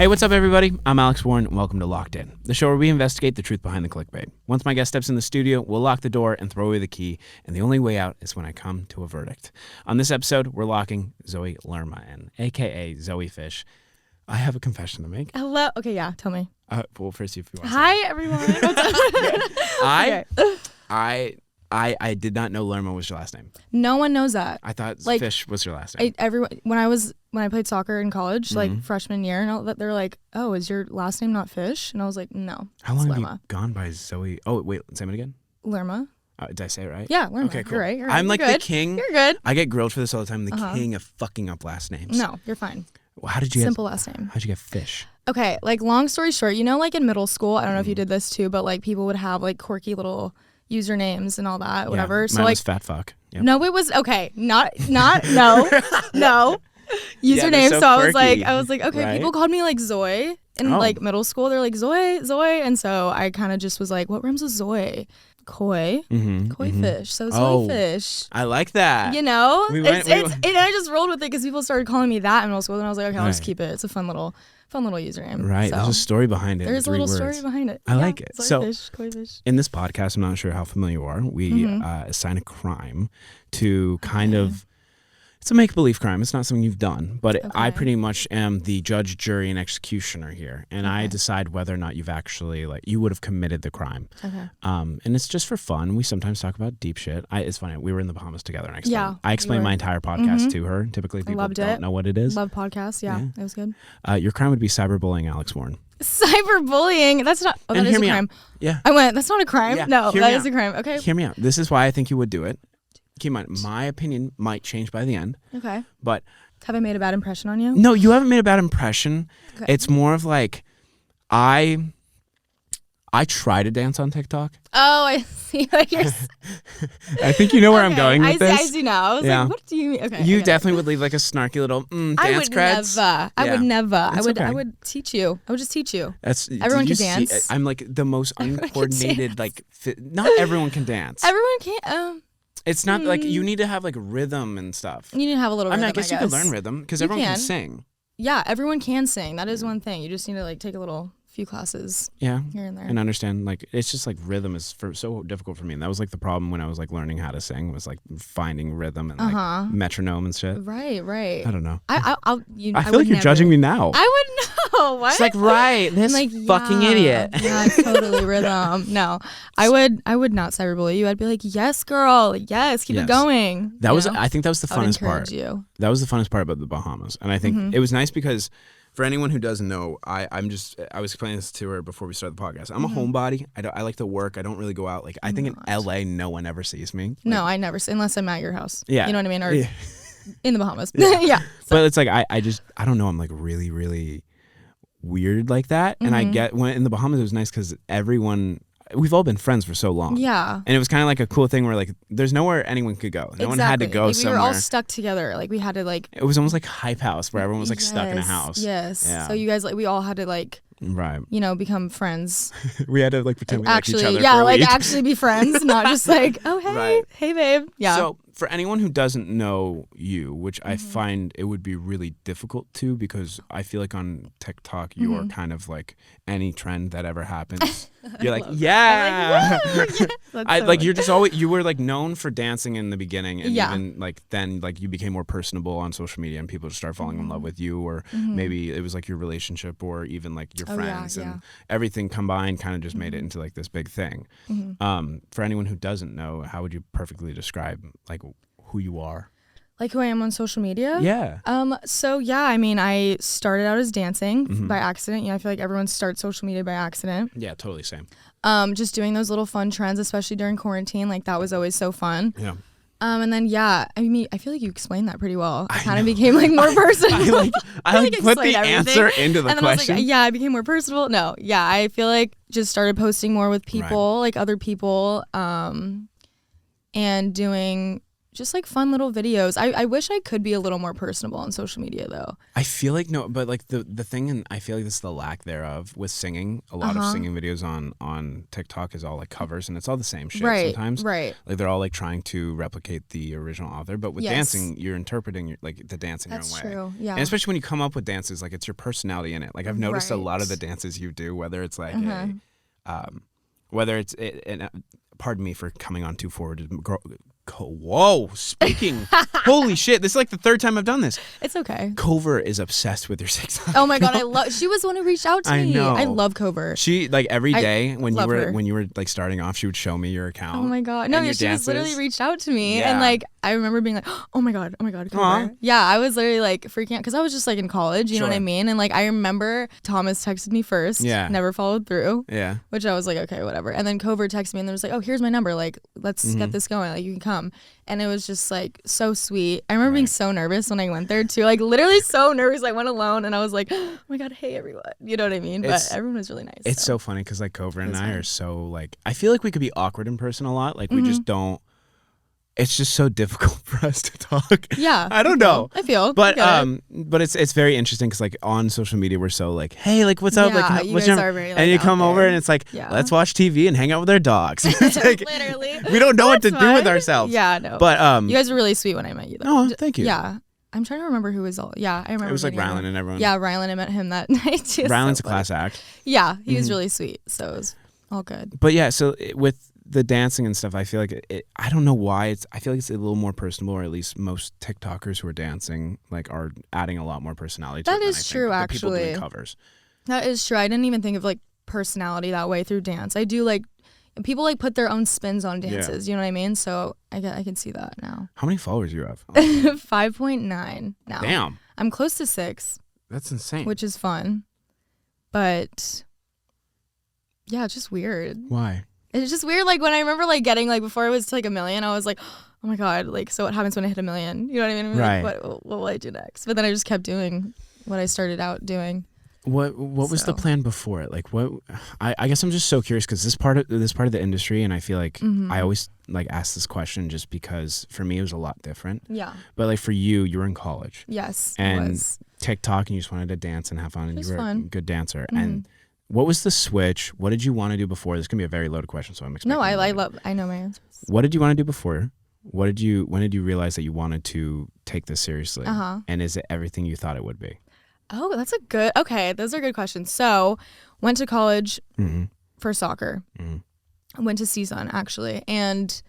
Hey, what's up, everybody? I'm Alex Warren, and welcome to Locked In, the show where we investigate the truth behind the clickbait. Once my guest steps in the studio, we'll lock the door and throw away the key, and the only way out is when I come to a verdict. On this episode, we're locking Zoi Lerma in, a.k.a. Zoe Fish. I have a confession to make. Hello. Okay, yeah, tell me. Well, first, if you want to Hi, everyone. What's up? I did not know Lerma was your last name. No one knows that. I thought Fish was your last name. When I played soccer in college, like freshman year, and all that, they're like, "Oh, is your last name not Fish?" And I was like, "No." How long have Lerma. you gone by Zoe? Oh, wait, say it again. Lerma. Did I say it right? Yeah, Lerma. Okay, cool. You're right. I'm like you're the good. king. You're good. I get grilled for this all the time. The king of fucking up last names. No, you're fine. Well, how did you Simple last name. How'd you get Fish? Okay, like long story short, like in middle school, I don't know if you did this too, but like people would have like quirky little usernames and all that, whatever. Yeah, So mine like was Fat Fuck. Yep. No, it was okay. No. Username. so So I was quirky, like, okay, right? people called me like Zoi in like middle school. They're like Zoi, and so I kind of just was like, what rhymes with Zoi? Koi, koi fish. So Zoi Fish. I like that. And I just rolled with it because people started calling me that in middle school, and I was like, okay, I'll just keep it. It's a fun little username. Right. So There's a story behind it. there's a little story behind it. I like it. Zoi So fish, koi fish. in this podcast, I'm not sure how familiar you are. We assign a crime to kind of. It's a make-believe crime. It's not something you've done, but I pretty much am the judge, jury, and executioner here, and I decide whether or not you've actually you would have committed the crime. Okay. And it's just for fun. We sometimes talk about deep shit. It's funny. We were in the Bahamas together. And I explained my entire podcast to her. Typically, people don't know what it is. Love podcasts. Yeah, it was good. Your crime would be cyberbullying, Alex Warren. Cyberbullying? That's not. Oh, that is a crime. Yeah. I went. That's not a crime. Yeah. No, that is a crime. Okay. Hear me out. This is why I think you would do it. Keep in mind, my opinion might change by the end. Okay. But have I made a bad impression on you? No, you haven't made a bad impression. Okay. It's more of like I try to dance on TikTok. Oh, I see. Like you're... I think you know where I'm going with this. I see now. I was like, what do you mean? Okay. You definitely would leave like a snarky little dance creds. I would never. Okay. I would teach you. I would just teach you. Everyone can dance. I'm like the most uncoordinated. Not everyone can dance. Everyone can't. It's not like you need to have like rhythm and stuff. You need to have a little rhythm. I guess you could learn rhythm because everyone can sing. Yeah, everyone can sing. That is one thing. You just need to like take a few classes. Yeah. Here and there. And understand it's just like rhythm is so difficult for me. And that was like the problem when I was like learning how to sing was like finding rhythm and like metronome and shit. Right. I don't know. I feel like you're judging me now. I would know. What? It's like, right, this fucking idiot. Yeah, totally rhythm. No, I would not cyberbully you. I'd be like, yes, girl, yes, keep it going. I think that was the funnest part. You. That was the funnest part about the Bahamas. And I think it was nice because for anyone who doesn't know, I was explaining this to her before we started the podcast. I'm a homebody. I like to work. I don't really go out. Like I think in LA, no one ever sees me. No, I never see unless I'm at your house. Yeah. You know what I mean? Or in the Bahamas. Yeah. So. But it's like I don't know. I'm like really, really weird like that. And I get when in the Bahamas it was nice because we've all been friends for so long. Yeah. And it was kind of like a cool thing where like there's nowhere anyone could go. No one had to go somewhere. We were all stuck together. Like we had to like. It was almost like Hype House where everyone was like stuck in a house. Yes. Yeah. So you guys we all had to like. Right. Become friends. We had to like pretend we liked each other. Yeah, for a like week. actually be friends, not just like, oh hey, hey babe. Yeah. So for anyone who doesn't know you, which I find it would be really difficult to because I feel like on TikTok you're kind of like any trend that ever happens. You're like, yeah. You're just always you were like known for dancing in the beginning and even like then like you became more personable on social media and people just start falling in love with you or maybe it was like your relationship or even like your friends and everything combined kind of just made it into like this big thing. For anyone who doesn't know, how would you perfectly describe like who you are? Like who I am on social media? Yeah. So yeah, I mean, I started out as dancing by accident. I feel like everyone starts social media by accident. Yeah, totally same. Just doing those little fun trends, especially during quarantine. Like that was always so fun. Yeah. And then I mean, I feel like you explained that pretty well. I kind of became like more personal. I put the answer into the and then question. I was like, I became more personable. No, I feel like just started posting more with people, like other people, and doing just like fun little videos. I wish I could be a little more personable on social media though. I feel like no, but like the thing, and I feel like this is the lack thereof with singing. A lot of singing videos on TikTok is all like covers, and it's all the same shit sometimes. Right. Like they're all like trying to replicate the original author, but with dancing, you're interpreting like the dance in your own way. That's true. Yeah. And especially when you come up with dances, like it's your personality in it. Like I've noticed a lot of the dances you do, whether it's like whether it's pardon me for coming on too forward. Whoa, speaking. Holy shit. This is like the third time I've done this. It's okay. Cover is obsessed with your TikTok. Oh my God. She was the one who reached out to me. I know. I love Cover. She like every day when you were like starting off, she would show me your account. Oh my God. No, she was literally reached out to me. Yeah. And like, I remember being like, oh my God, Cover. Aww. Yeah, I was literally like freaking out because I was just like in college, you know what I mean? And like, I remember Thomas texted me first. Yeah. Never followed through. Yeah. Which I was like, okay, whatever. And then Cover texted me and there was like, oh, here's my number. Like, let's get this going. Like, you can come. And it was just like so sweet. I remember being so nervous when I went there too. Like literally so nervous. I went alone and I was like, oh my God, hey everyone. You know what I mean? But everyone was really nice. It's so funny because like Cover and I are so like, I feel like we could be awkward in person a lot. Like we just don't. It's just so difficult for us to talk. Yeah. I don't know. I feel. But it's very interesting because like on social media we're so like, hey, like what's up? Yeah, like you guys are very, like, and you come over and it's like, let's watch TV and hang out with our dogs. It's like, literally. We don't know what to do with ourselves. Yeah, no. But you guys were really sweet when I met you though. Oh, thank you. Yeah. I'm trying to remember who was all. Yeah, I remember. It was like Rylan and everyone. Yeah, Rylan. I met him that night too. Rylan's a class act. Yeah, he was really sweet. So it was all good. But yeah, so with the dancing and stuff, I feel like I don't know why I feel like it's a little more personable, or at least most TikTokers who are dancing like are adding a lot more personality to it. That is true, actually. People doing covers. That is true. I didn't even think of like personality that way through dance. I do like people like put their own spins on dances. You know what I mean? So I can see that now. How many followers do you have? 5.9 now. Damn. I'm close to 6. That's insane. Which is fun, but yeah, it's just weird. Why? It's just weird, like, when I remember, like, getting, like, before it was to, like, 1 million, I was like, oh, my God, like, so what happens when I hit 1 million? You know what I mean? Right. Like, what will I do next? But then I just kept doing what I started out doing. What was the plan before it? Like, what? I guess I'm just so curious because this part of the industry, and I feel like I always, like, ask this question just because, for me, it was a lot different. Yeah. But, like, for you were in college. Yes, and it was. TikTok, and you just wanted to dance and have fun, and you were a good dancer. Mm-hmm. And what was the switch? What did you want to do before? This can be a very loaded question, so I'm expecting. No, I know my answers. What did you want to do before? When did you realize that you wanted to take this seriously? And is it everything you thought it would be? Oh, that's okay, those are good questions. So, went to college for soccer. I went to CSUN, actually, and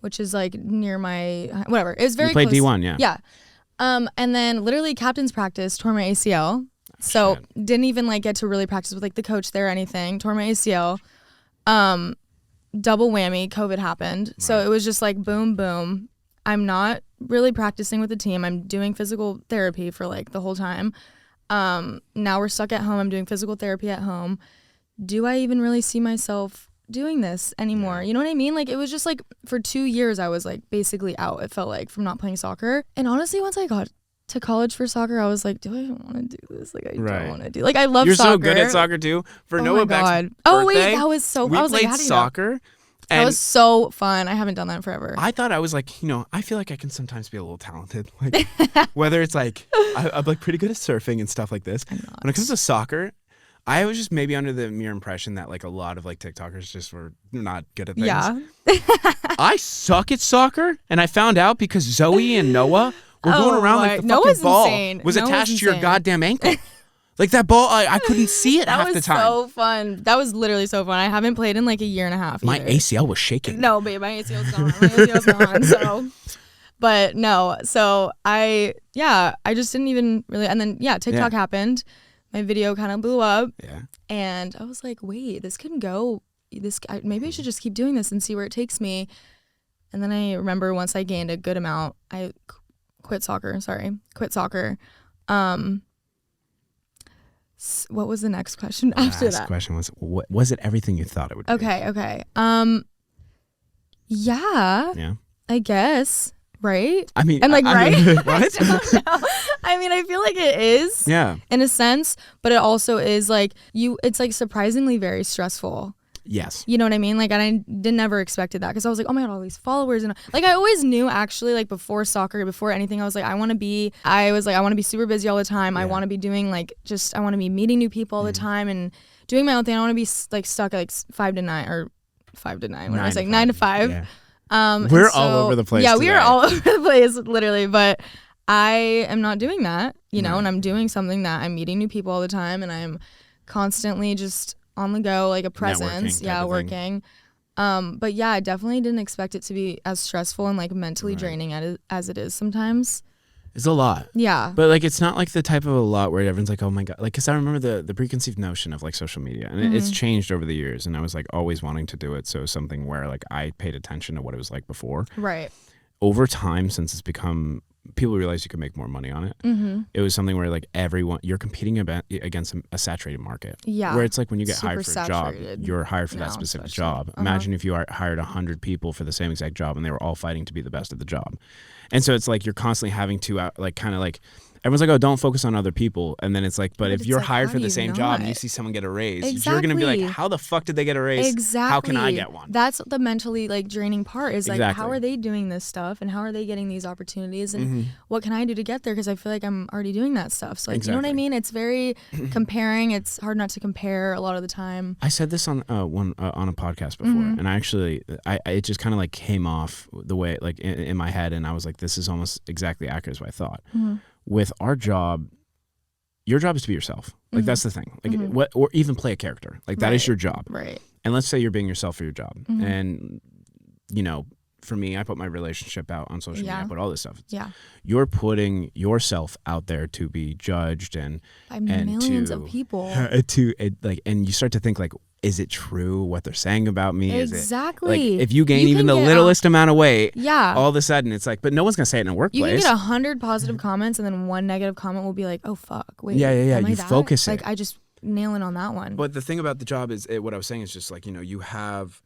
which is like near my, whatever. It was very close. You played D1, yeah. Yeah. And then literally captain's practice, tore my ACL. So didn't even like get to really practice with like the coach there or anything. Tore my ACL. Double whammy, COVID happened. Right. So it was just like boom, boom. I'm not really practicing with the team. I'm doing physical therapy for like the whole time. Now we're stuck at home. I'm doing physical therapy at home. Do I even really see myself doing this anymore? Yeah. You know what I mean? Like it was just like for 2 years I was like basically out, it felt like, from not playing soccer. And honestly, once I got to college for soccer, I was like, do I want to do this? Like I don't want to do. Like I love You're soccer. You're so good at soccer too. For Noah Beck's birthday, oh wait, that was so. We I was played like, how do you soccer. know? That was so fun. I haven't done that in forever. I thought I was like, I feel like I can sometimes be a little talented. Like whether it's like I'm like pretty good at surfing and stuff like this. When it comes to soccer, I was just maybe under the mere impression that like a lot of like TikTokers just were not good at things. Yeah. I suck at soccer, and I found out because Zoe and Noah were going around like the fucking ball was attached to your goddamn ankle. Like that ball, I couldn't see it half the time. That was so fun. That was literally so fun. I haven't played in like a year and a half. My ACL was shaking. No, babe, my ACL's gone. My ACL's gone. So, but no. So I just didn't even really. And then TikTok happened. My video kind of blew up. Yeah. And I was like, wait, this can go. Maybe I should just keep doing this and see where it takes me. And then I remember once I gained a good amount, I quit soccer. Quit soccer. What was the next question after that? The last question was it everything you thought it would be? Okay. Yeah. I guess. Right? I mean, right? what? I don't know. I mean, I feel like it is. Yeah. In a sense, but it also is like it's like surprisingly very stressful. Yes. You know what I mean? Like, and I didn't ever expected that because I was like, oh my God, all these followers. And like, I always knew actually, like before soccer, before anything, I was like, I want to be super busy all the time. I want to be doing like, I want to be meeting new people all the time and doing my own thing. I want to be like stuck at like 5 to 9 or 5 to 9. When I was like 9 to 5. Yeah. We're all over the place. Yeah, today. we are all over the place, literally. But I am not doing that, you know, and I'm doing something that I'm meeting new people all the time, and I'm constantly just on the go, like a presence. Working. But yeah, I definitely didn't expect it to be as stressful and like mentally draining as it is sometimes. It's a lot. Yeah. But like, it's not like the type of a lot where everyone's like, oh my God. Like, because I remember the preconceived notion of like social media, and it's changed over the years. And I was like always wanting to do it. So something where like I paid attention to what it was like before. Right. Over time, since it's become, people realize you can make more money on it. It was something where like you're competing against a saturated market. Yeah. Where it's like when you get hired for a job, you're hired for that specific job. Imagine if you hired 100 people for the same exact job and they were all fighting to be the best at the job. And so it's like you're constantly having to like kind of like, everyone's like, oh, don't focus on other people. And then it's like, but if you're like, hired for the same job and you see someone get a raise, you're going to be like, how the fuck did they get a raise? Exactly. How can I get one? That's the mentally like draining part is like, how are they doing this stuff and how are they getting these opportunities and what can I do to get there? Because I feel like I'm already doing that stuff. So like, you know what I mean? It's very comparing. It's hard not to compare a lot of the time. I said this on on a podcast before, and I actually, it just kind of like came off the way like in my head, and I was like, this is almost exactly accurate as what I thought. With our job, your job is to be yourself. Like that's the thing. Like or even play a character. Like that is your job. Right. And let's say you're being yourself for your job. And you know, for me, I put my relationship out on social media. I put all this stuff. You're putting yourself out there to be judged and by millions of people. And you start to think like, is it true what they're saying about me? Exactly. Is it, like, if you gain even the littlest amount of weight, all of a sudden it's like, but no one's gonna say it in a workplace. You can get 100 positive comments and then one negative comment will be like, oh fuck, wait. Yeah. You focus it. Like I just nail it on that one. But the thing about the job is, what I was saying is just like, you know, you have.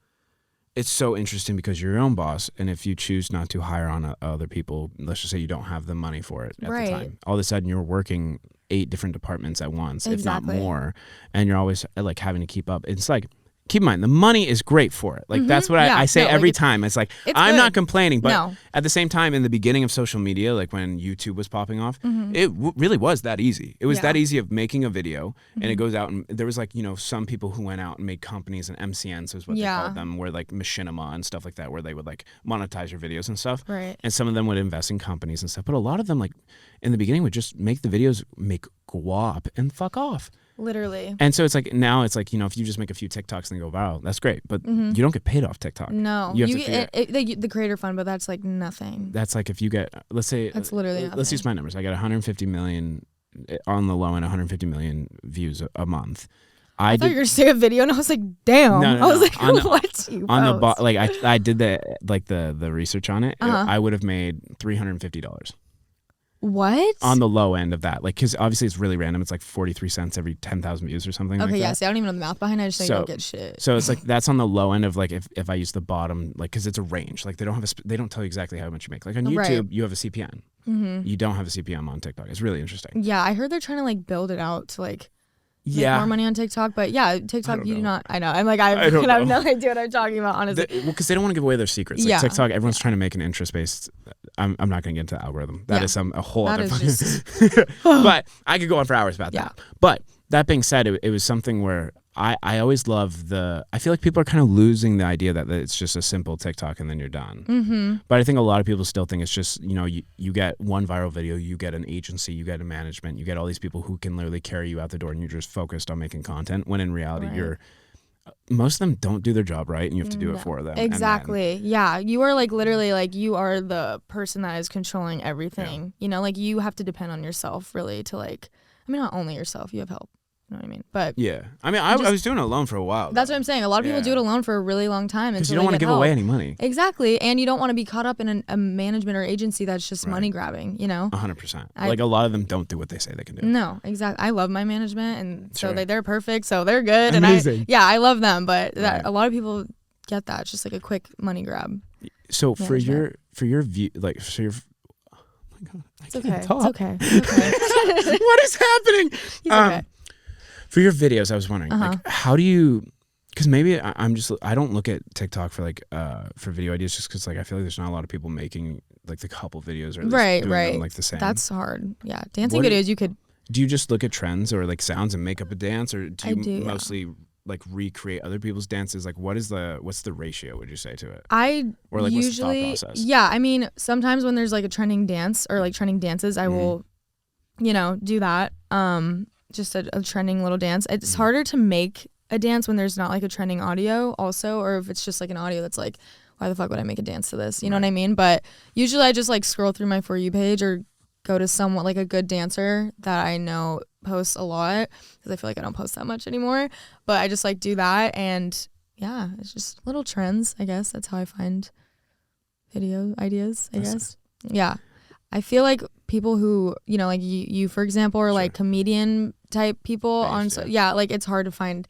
It's so interesting because you're your own boss, and if you choose not to hire on other people, let's just say you don't have the money for it at the time, all of a sudden you're working 8 different departments at once, if not more, and you're always like having to keep up. It's like, keep in mind, the money is great for it. Like that's what I say every time. It's like, I'm not complaining, but at the same time, in the beginning of social media, like when YouTube was popping off, it really was that easy. It was that easy of making a video, and it goes out, and there was like, you know, some people who went out and made companies, and MCNs is what they called them, where like Machinima and stuff like that, where they would like monetize your videos and stuff. Right. And some of them would invest in companies and stuff, but a lot of them like in the beginning would just make the videos, make guap, and fuck off. Literally. And so it's like, now it's like, you know, if you just make a few TikToks and they go viral, that's great. But you don't get paid off TikTok. No. You get the creator fund, but that's like nothing. That's like if you get, let's say, that's literally nothing. Let's use my numbers. I got 150 million on the low end, 150 million views a month. I thought you were going to say a video, and I was like, damn. No. I was like, what? I did the research on it. I would have made $350. What? On the low end of that. Like, because obviously it's really random. It's like 43 cents every 10,000 views or something like that. Okay, see, I don't even know the math behind it. I just think I don't get shit. So it's like, that's on the low end of like, if I use the bottom, like, because it's a range. Like, they don't tell you exactly how much you make. Like on YouTube, you have a CPM. You don't have a CPM on TikTok. It's really interesting. Yeah, I heard they're trying to like build it out to like make more money on TikTok, but yeah, TikTok, you do not. I know. I'm like, I have no idea what I'm talking about, honestly. Because they don't want to give away their secrets. Like TikTok, everyone's trying to make an interest-based. I'm not going to get into the algorithm. That is a whole other. But I could go on for hours about that. But that being said, it was something where I always love I feel like people are kind of losing the idea that it's just a simple TikTok and then you're done. But I think a lot of people still think it's just, you know, you get one viral video, you get an agency, you get a management, you get all these people who can literally carry you out the door, and you're just focused on making content, when in reality most of them don't do their job right, and you have to do it for them. Exactly. Yeah. You are like literally like you are the person that is controlling everything. You know, like you have to depend on yourself really to like, I mean, not only yourself, you have help. You know what I mean? But yeah, I mean, I was doing it alone for a while. That's what I'm saying. A lot of people do it alone for a really long time because you don't want to give away any money. Exactly, and you don't want to be caught up in a management or agency that's just money grabbing. You know, 100%. Like a lot of them don't do what they say they can do. No, exactly. I love my management, and so they're perfect, so they're good. Amazing. And I love them, but a lot of people get that. It's just like a quick money grab. So for your view, like for your. Oh my God, it's okay. It's okay. It's okay. What is happening? He's okay. For your videos, I was wondering, like, how do you, Because maybe I don't look at TikTok for like for video ideas just because like I feel like there's not a lot of people making like the couple videos or at least doing them like the same. That's hard. Yeah, dancing videos you could. Do you just look at trends or like sounds and make up a dance, or do you mostly like recreate other people's dances? Like what's the ratio, would you say, to it? Or like usually, what's the thought process? Yeah, I mean, sometimes when there's like a trending dance or like trending dances, I will, do that. Just a trending little dance. It's harder to make a dance when there's not like a trending audio also, or if it's just like an audio that's like, why the fuck would I make a dance to this? You know what I mean? But usually I just like scroll through my For You page or go to somewhat like a good dancer that I know posts a lot, because I feel like I don't post that much anymore, but I just like do that. And yeah, it's just little trends, I guess. That's how I find video ideas, I guess. Yeah. I feel like people who, like you for example, are like comedian type people like it's hard to find.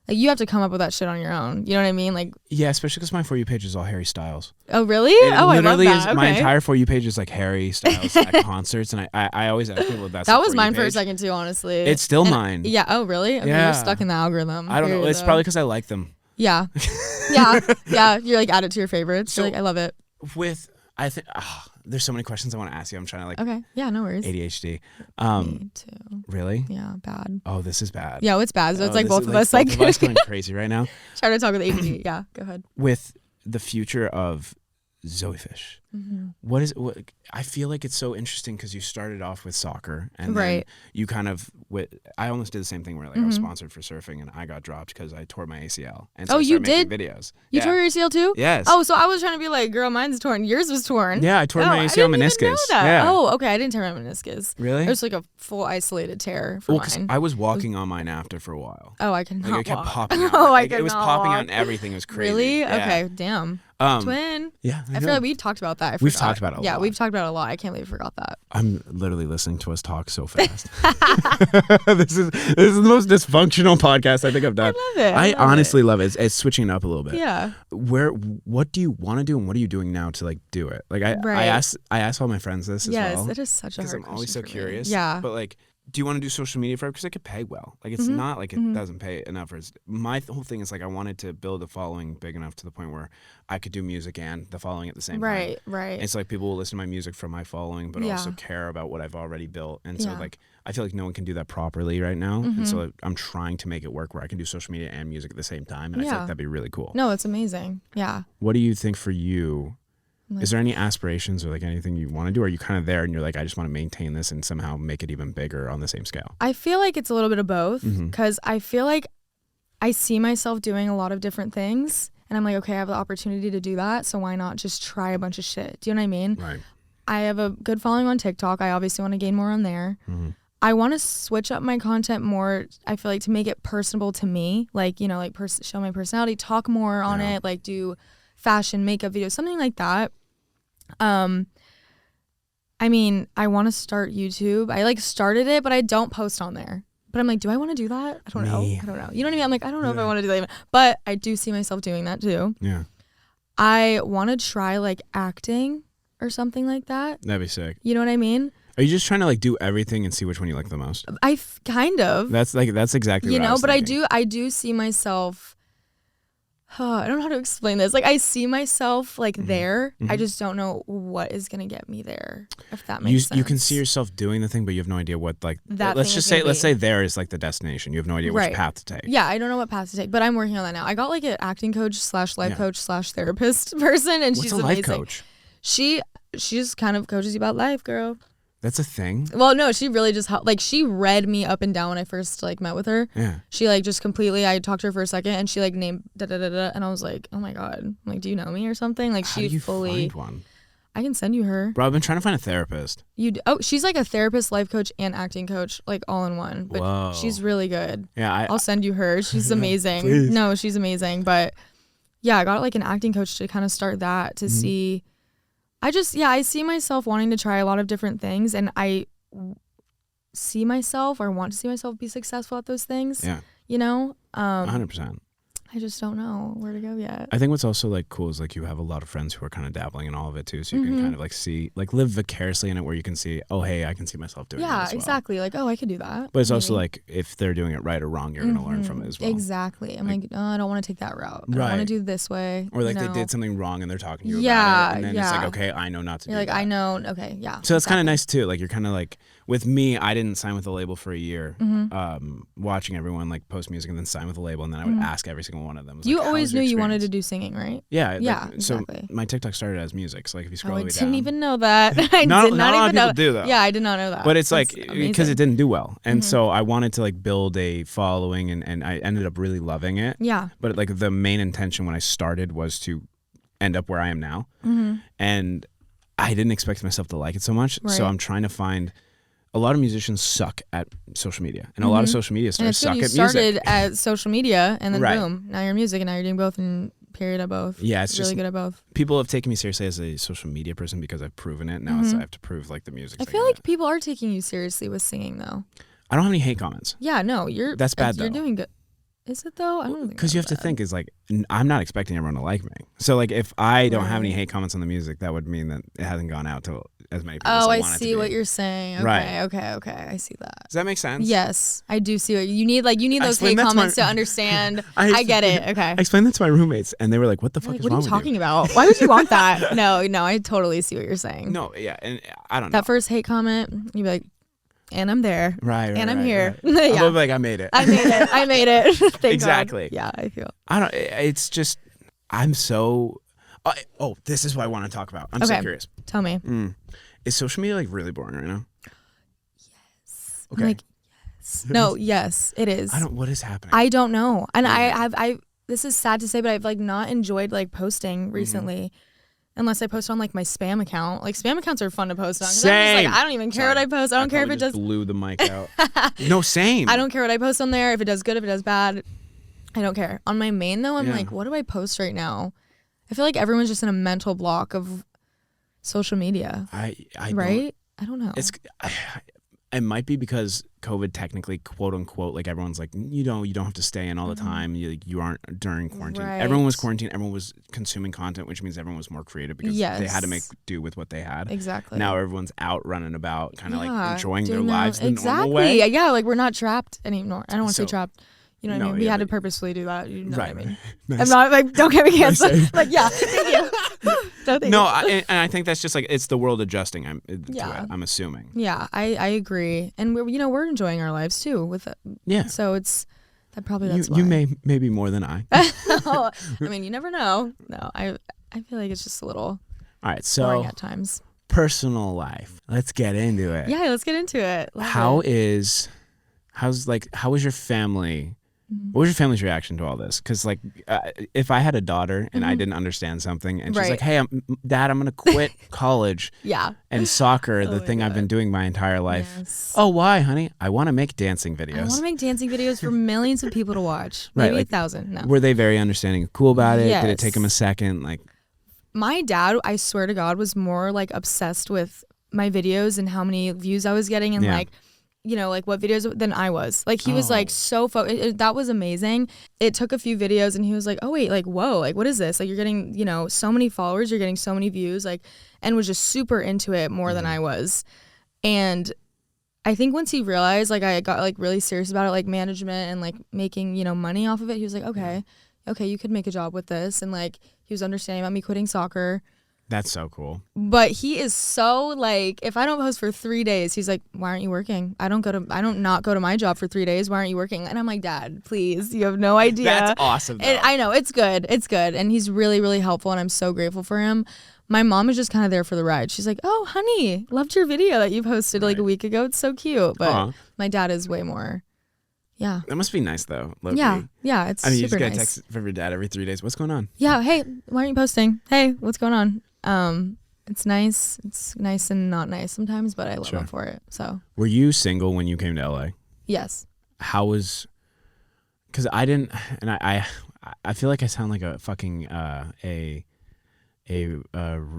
Like, you have to come up with that shit on your own. You know what I mean? Like, yeah, especially because my For You page is all Harry Styles. Oh, really? I love that. My entire For You page is like Harry Styles at concerts, and I always ask people if that's that was mine for a second too, honestly. It's still mine. Yeah. Oh, really? Okay, you're stuck in the algorithm. I don't know. It's probably because I like them. Yeah. Yeah. You're like add it to your favorites. So, you're like, I love it. I think there's so many questions I want to ask you. I'm trying to like. Okay. Yeah. No worries. ADHD. Me too. Really? Yeah. Bad. Oh, this is bad. Yeah, it's bad. So it's like both of us like. Both of us going crazy right now. Trying to talk with ADD. Yeah. Go ahead. With the future of Zoi Fish, what I feel like it's so interesting because you started off with soccer and then you kind of I almost did the same thing where like I was sponsored for surfing and I got dropped because I tore my ACL. And so you did videos. You tore your ACL too? Yes. Oh, so I was trying to be like, girl, mine's torn. Yours was torn. Yeah, I tore my ACL meniscus. Even know that. Yeah. Oh, okay. I didn't tear my meniscus. Really? It was like a full isolated tear for mine. I was walking on mine after for a while. Oh, I cannot walk. It kept popping out. It was popping out and everything. It was crazy. Really? Yeah. Okay. Damn. Twin. Yeah. I feel like we've talked about that. We've talked about it a lot. Yeah, we've talked about it a lot. I can't believe I forgot that. I'm literally listening to us talk so fast. This is the most dysfunctional podcast I think I've done. I love it. I honestly love it. It's switching it up a little bit. Yeah. What do you want to do and what are you doing now to like do it? Like I ask all my friends this as well. Yes, it is such a hard question. Because I'm always so curious. Yeah. But like, do you want to do social media forever? Because it could pay well. Like it's not like it doesn't pay enough. My whole thing is like I wanted to build a following big enough to the point where I could do music and the following at the same time. Right. It's like people will listen to my music from my following, but also care about what I've already built. And so like I feel like no one can do that properly right now. And so I'm trying to make it work where I can do social media and music at the same time. And I feel like that'd be really cool. No, it's amazing. Yeah. What do you think for you? Is there any aspirations or like anything you want to do? Or are you kind of there and you're like, I just want to maintain this and somehow make it even bigger on the same scale? I feel like it's a little bit of both because I feel like I see myself doing a lot of different things and I'm like, okay, I have the opportunity to do that. So why not just try a bunch of shit? Do you know what I mean? Right. I have a good following on TikTok. I obviously want to gain more on there. I want to switch up my content more. I feel like to make it personable to me, like, like show my personality, talk more on it, like do fashion, makeup videos, something like that. I mean, I want to start YouTube. I like started it, but I don't post on there. But I'm like, do I want to do that? I don't know. You know what I mean? I'm like, I don't know if I want to do that even. But I do see myself doing that too. Yeah. I want to try like acting or something like that. That'd be sick. You know what I mean? Are you just trying to like do everything and see which one you like the most? Kind of. That's exactly what I was thinking. I do see myself. I don't know how to explain this. Like I see myself like there. I just don't know what is gonna get me there. If that makes sense. You can see yourself doing the thing, but you have no idea what like. Let's say there is like the destination. You have no idea which path to take. Yeah, I don't know what path to take, but I'm working on that now. I got like an acting coach / life coach / therapist person, and she's amazing. What's a life coach? She just kind of coaches you about life, girl. That's a thing? Well, no, she really just helped. Like, she read me up and down when I first, like, met with her. Yeah. She, like, just completely, I talked to her for a second, and she, like, named da-da-da-da, and I was like, oh, my God. I'm like, do you know me or something? Like, How do you find one? I can send you her. Bro, I've been trying to find a therapist. She's, like, a therapist, life coach, and acting coach, like, all in one. But Whoa. She's really good. Yeah, I'll send you her. She's amazing. Please. No, she's amazing. But, yeah, I got, like, an acting coach to kind of start that to see. I see myself wanting to try a lot of different things, and I see myself or want to see myself be successful at those things. Yeah. 100%. I just don't know where to go yet. I think what's also like cool is like you have a lot of friends who are kind of dabbling in all of it too, so you can kind of like see, like live vicariously in it, where you can see, oh hey, I can see myself doing it as well. Exactly. Like, oh, I could do that. But it's also like if they're doing it right or wrong, you're gonna learn from it as well. Exactly. I'm like, oh, I don't want to take that route. I want to do this way. Or like they did something wrong and they're talking to you about it, and then it's like, okay, I know not to. You're like, I know. Okay, yeah. So it's kind of nice too. Like you're kind of like, with me, I didn't sign with a label for a year. Watching everyone like post music and then sign with a label, and then I would ask every single one of them. You always knew you wanted to do singing, right? Yeah. Exactly. So my TikTok started as music. So like if you scroll I way down. didn't even know that. I did not even know. Do that. Yeah, I did not know that. But it's like, because it didn't do well. And so I wanted to like build a following, and I ended up really loving it. Yeah. But like the main intention when I started was to end up where I am now. And I didn't expect myself to like it so much. Right. So I'm trying to find, a lot of musicians suck at social media, and a lot of social media stars suck at music. You started at social media, and then boom, now you're music, and now you're doing both, and period at both. Yeah, it's really just, good at both. People have taken me seriously as a social media person because I've proven it. Now I have to prove like the music. I feel like people are taking you seriously with singing, though. I don't have any hate comments. Yeah, no, that's bad though. You're doing good. Is it though? I don't think. Because you have to think is like, I'm not expecting everyone to like me. So like if I don't have any hate comments on the music, that would mean that it hasn't gone out to as many people. Oh, as I see what you're saying. Okay, right. Okay. I see that. Does that make sense? Yes, I do see what you need. Like you need those hate comments to understand. I get it. Okay. I explained that to my roommates, and they were like, "What the fuck is wrong with you? What are you talking about? Why would you want that?" No, I totally see what you're saying. No, yeah, and I don't know. That first hate comment, you'd be like, and I'm there. Right. And I'm here. Right. Yeah. I'm like, I made it. I made it. Thank exactly. God. Yeah, I feel. It's just, I'm so, this is what I want to talk about. I'm so curious. Tell me. Is social media like really boring right now? Yes. Okay. I'm like, yes. No, yes, it is. What is happening? I don't know. And I this is sad to say, but I've like not enjoyed like posting recently. Unless I post on like my spam account. Like spam accounts are fun to post on. Same. I'm just like, I don't even care what I post. I don't care if it does. Blew the mic out. No, same. I don't care what I post on there. If it does good, if it does bad, I don't care. On my main though, I'm like, what do I post right now? I feel like everyone's just in a mental block of social media. I don't know. It might be because COVID technically, quote unquote, like everyone's like, you don't have to stay in all the time. You aren't during quarantine. Right. Everyone was quarantined. Everyone was consuming content, which means everyone was more creative because they had to make do with what they had. Exactly. Now everyone's out running about, kind of like enjoying their lives the normal way. Yeah, like we're not trapped anymore. I don't want to say trapped. You know what I mean? We had to purposefully do that. You know what I mean? Nice. I'm not like, don't get me canceled. Like, yeah, thank you. And I think that's just like, it's the world adjusting to it, I'm assuming. Yeah, I agree. And we're enjoying our lives too with it. Yeah. So that's why. You maybe more than I. I mean, you never know. No, I feel like it's just a little all right, so boring at times. Personal life. Let's get into it. Yeah, let's get into it. How was your family? What was your family's reaction to all this? Because like, if I had a daughter and I didn't understand something, and she's like, "Hey, Dad, I'm gonna quit college, and soccer, the thing I've been doing my entire life." Yes. Oh, why, honey? I want to make dancing videos. I want to make dancing videos for millions of people to watch. Maybe 1,000. No. Were they very understanding, and cool about it? Yes. Did it take them a second? Like, my dad, I swear to God, was more like obsessed with my videos and how many views I was getting, and like, like what videos than I was. Like he was like so that was amazing. It took a few videos and he was like, oh wait, like whoa, like what is this? Like you're getting, so many followers, you're getting so many views, like, and was just super into it more than I was. And I think once he realized like I got like really serious about it, like management and like making, money off of it, he was like, okay, you could make a job with this. And like he was understanding about me quitting soccer. That's so cool. But he is so like, if I don't post for 3 days, he's like, why aren't you working? I don't not go to my job for 3 days. Why aren't you working? And I'm like, Dad, please, you have no idea. That's awesome. And I know it's good. And he's really, really helpful. And I'm so grateful for him. My mom is just kind of there for the ride. She's like, oh, honey, loved your video that you posted like a week ago. It's so cute. But my dad is way more. Yeah. That must be nice though. Yeah. It's super nice. You just get a text from your dad every 3 days. What's going on? Yeah. Hey, why aren't you posting? Hey, what's going on? It's nice. It's nice and not nice sometimes, but I love him for it. So. Were you single when you came to LA? Yes. How was? Because I didn't, and I feel like I sound like a fucking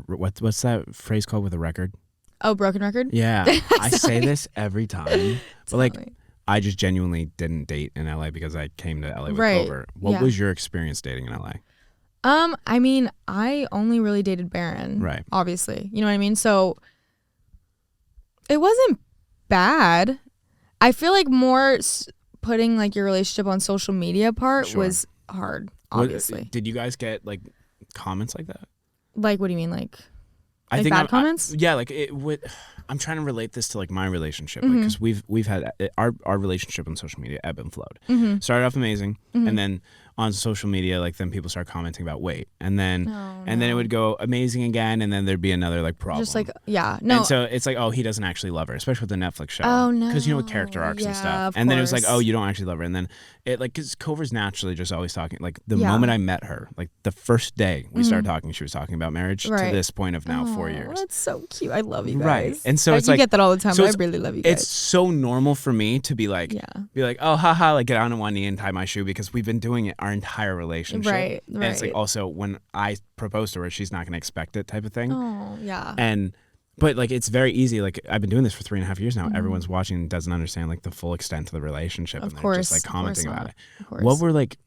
what's that phrase called with a record? Oh, broken record. Yeah, I say this every time, but like I just genuinely didn't date in LA because I came to LA with Right. Cover. What was your experience dating in LA? I mean, I only really dated Baron. Right. Obviously. You know what I mean? So it wasn't bad. I feel like more putting like your relationship on social media part was hard, obviously. Did you guys get like comments like that? Like, what do you mean? Like I think bad comments? yeah, like it would. I'm trying to relate this to like my relationship because we've had our relationship on social media ebb and flowed. Started off amazing, and then on social media, like then people start commenting about weight, and then then it would go amazing again, and then there'd be another like problem. Just like no. And so it's like, oh, he doesn't actually love her, especially with the Netflix show. Oh no. Because with character arcs and stuff, and then it was like, oh, you don't actually love her, and then it like because Cover's naturally just always talking. Like the moment I met her, like the first day we started talking, she was talking about marriage to this point of now 4 years. That's so cute. I love you guys. Right, and so it's you like get that all the time. so I really love you guys. It's so normal for me to be like, oh, haha, like get on one knee and tie my shoe because we've been doing it our entire relationship. Right. And it's like also when I propose to her, she's not going to expect it type of thing. Oh, yeah. But like it's very easy. Like I've been doing this for 3.5 years now. Everyone's watching and doesn't understand like the full extent of the relationship, and they're just like commenting about it. What were like?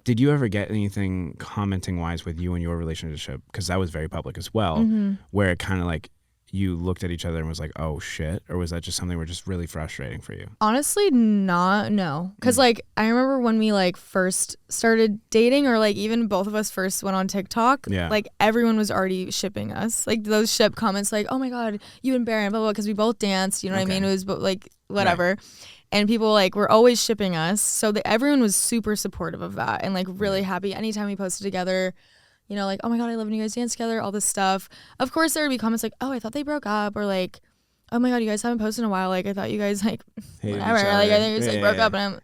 Did you ever get anything commenting wise with you and your relationship? Because that was very public as well, where it kind of like you looked at each other and was like, oh shit? Or was that just something where just really frustrating for you? Honestly, no. Because like I remember when we like first started dating, or like even both of us first went on TikTok, like everyone was already shipping us. Like those ship comments like, oh my God, you and Baron, blah, blah, because we both danced, you know what I mean? It was like whatever. Right. And people like were always shipping us. So everyone was super supportive of that and like really happy anytime we posted together. You know, like, oh my God, I love when you guys dance together, all this stuff. Of course, there would be comments like, oh, I thought they broke up, or like, oh my God, you guys haven't posted in a while. Like, I thought you guys like, whatever. Like, I think you guys like broke up. And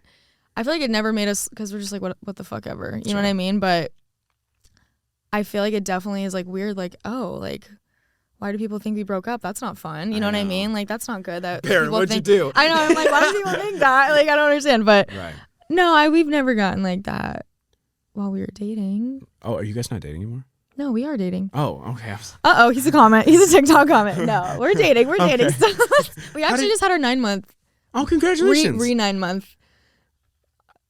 I feel like it never made us, because we're just like, what the fuck ever. You know what I mean? But I feel like it definitely is like weird. Like, oh, like, why do people think we broke up? That's not fun. You know what I mean? Like, that's not good. That Baron, what'd you do? I know. I'm like, why do people think that? Like, I don't understand. But no, we've never gotten like that while we were dating. Oh, are you guys not dating anymore? No, we are dating. Oh, okay. Uh-oh, he's a comment. He's a TikTok comment. No, we're dating. We're dating. We actually just had our 9-month. Oh, congratulations. 9-month